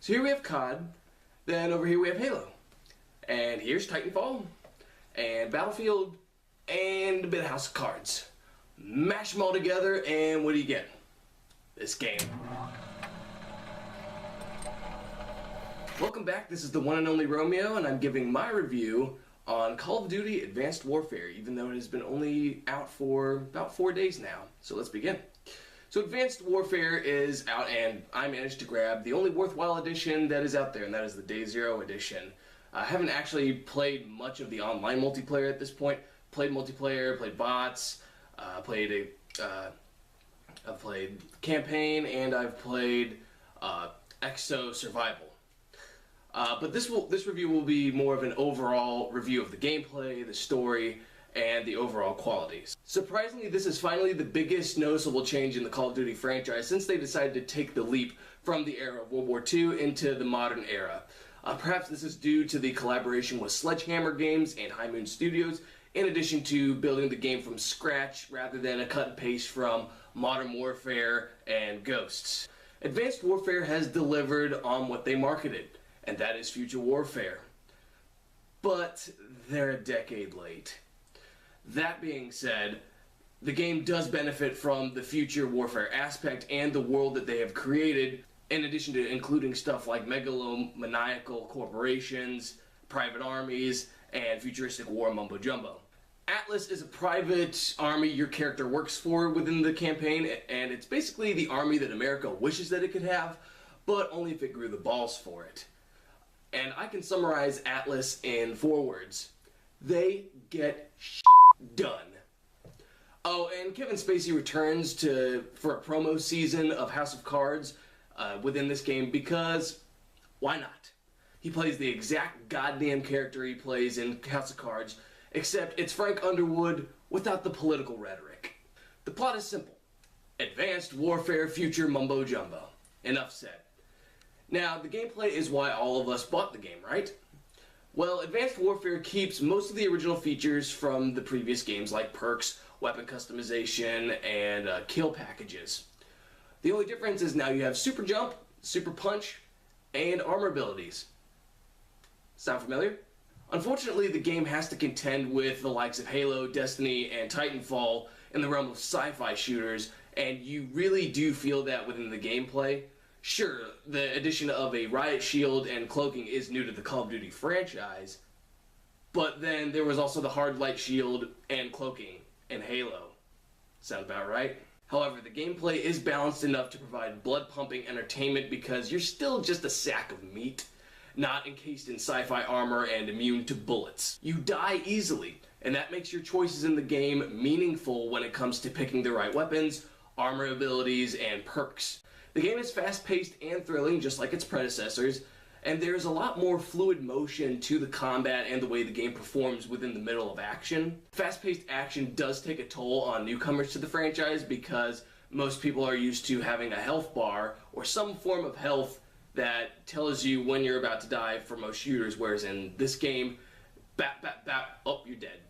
So here we have COD, then over here we have Halo, and here's Titanfall, and Battlefield, and a bit of House of Cards. Mash them all together, and what do you get? This game. Welcome back, this is the one and only Romeo, and I'm giving my review on Call of Duty Advanced Warfare, even though it has been only out for about 4 days now. So let's begin. So Advanced Warfare is out, and I managed to grab the only worthwhile edition that is out there, and that is the Day Zero edition. I haven't actually played much of the online multiplayer at this point. Played multiplayer, played bots, I've played campaign, and I've played Exo Survival. But this review will be more of an overall review of the gameplay, the story, and the overall qualities. Surprisingly, this is finally the biggest noticeable change in the Call of Duty franchise since they decided to take the leap from the era of World War II into the modern era. Perhaps this is due to the collaboration with Sledgehammer Games and High Moon Studios, in addition to building the game from scratch rather than a cut and paste from Modern Warfare and Ghosts. Advanced Warfare has delivered on what they marketed, and that is future warfare. But they're a decade late. That being said, the game does benefit from the future warfare aspect and the world that they have created, in addition to including stuff like megalomaniacal corporations, private armies, and futuristic war mumbo-jumbo. Atlas is a private army your character works for within the campaign, and it's basically the army that America wishes that it could have, but only if it grew the balls for it. And I can summarize Atlas in 4 words. They get done. Oh, and Kevin Spacey returns for a promo season of House of Cards within this game because why not? He plays the exact goddamn character he plays in House of Cards, except it's Frank Underwood without the political rhetoric. The plot is simple. Advanced warfare future mumbo jumbo. Enough said. Now, the gameplay is why all of us bought the game, right? Well, Advanced Warfare keeps most of the original features from the previous games, like perks, weapon customization, and kill packages. The only difference is now you have super jump, super punch, and armor abilities. Sound familiar? Unfortunately, the game has to contend with the likes of Halo, Destiny, and Titanfall in the realm of sci-fi shooters, and you really do feel that within the gameplay. Sure, the addition of a riot shield and cloaking is new to the Call of Duty franchise, but then there was also the hard light shield and cloaking in Halo. Sound about right? However, the gameplay is balanced enough to provide blood-pumping entertainment because you're still just a sack of meat, not encased in sci-fi armor and immune to bullets. You die easily, and that makes your choices in the game meaningful when it comes to picking the right weapons, armor abilities, and perks. The game is fast-paced and thrilling, just like its predecessors, and there's a lot more fluid motion to the combat and the way the game performs within the middle of action. Fast-paced action does take a toll on newcomers to the franchise because most people are used to having a health bar or some form of health that tells you when you're about to die for most shooters, whereas in this game, bap, bap, bap, oh, you're dead.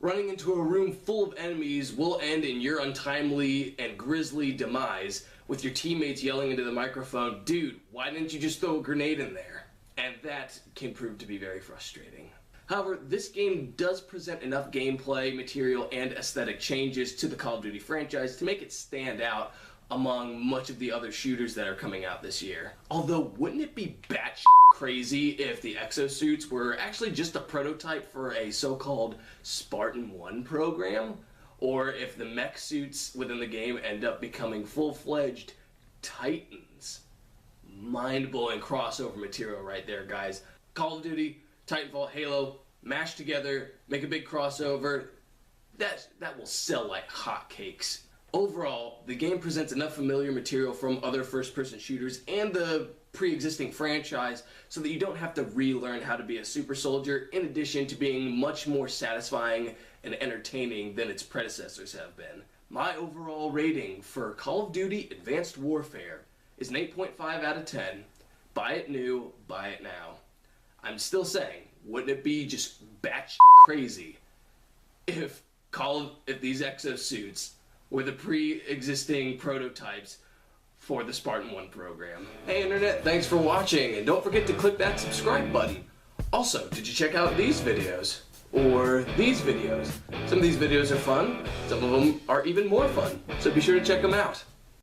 Running into a room full of enemies will end in your untimely and grisly demise, with your teammates yelling into the microphone, "Dude, why didn't you just throw a grenade in there?" And that can prove to be very frustrating. However, this game does present enough gameplay, material, and aesthetic changes to the Call of Duty franchise to make it stand out among much of the other shooters that are coming out this year. Although, wouldn't it be batshit crazy if the exosuits were actually just a prototype for a so-called Spartan 1 program? Or if the mech suits within the game end up becoming full-fledged Titans? Mind-blowing crossover material right there, guys. Call of Duty, Titanfall, Halo, mashed together, make a big crossover. That will sell like hotcakes. Overall, the game presents enough familiar material from other first-person shooters and the pre-existing franchise so that you don't have to relearn how to be a super soldier, in addition to being much more satisfying and entertaining than its predecessors have been. My overall rating for Call of Duty Advanced Warfare is an 8.5 out of 10. Buy it new, buy it now. I'm still saying, wouldn't it be just batshit crazy if these exosuits were the pre-existing prototypes for the Spartan 1 program. Hey Internet, thanks for watching, and don't forget to click that subscribe button. Also, did you check out these videos? Or these videos? Some of these videos are fun, some of them are even more fun, so be sure to check them out.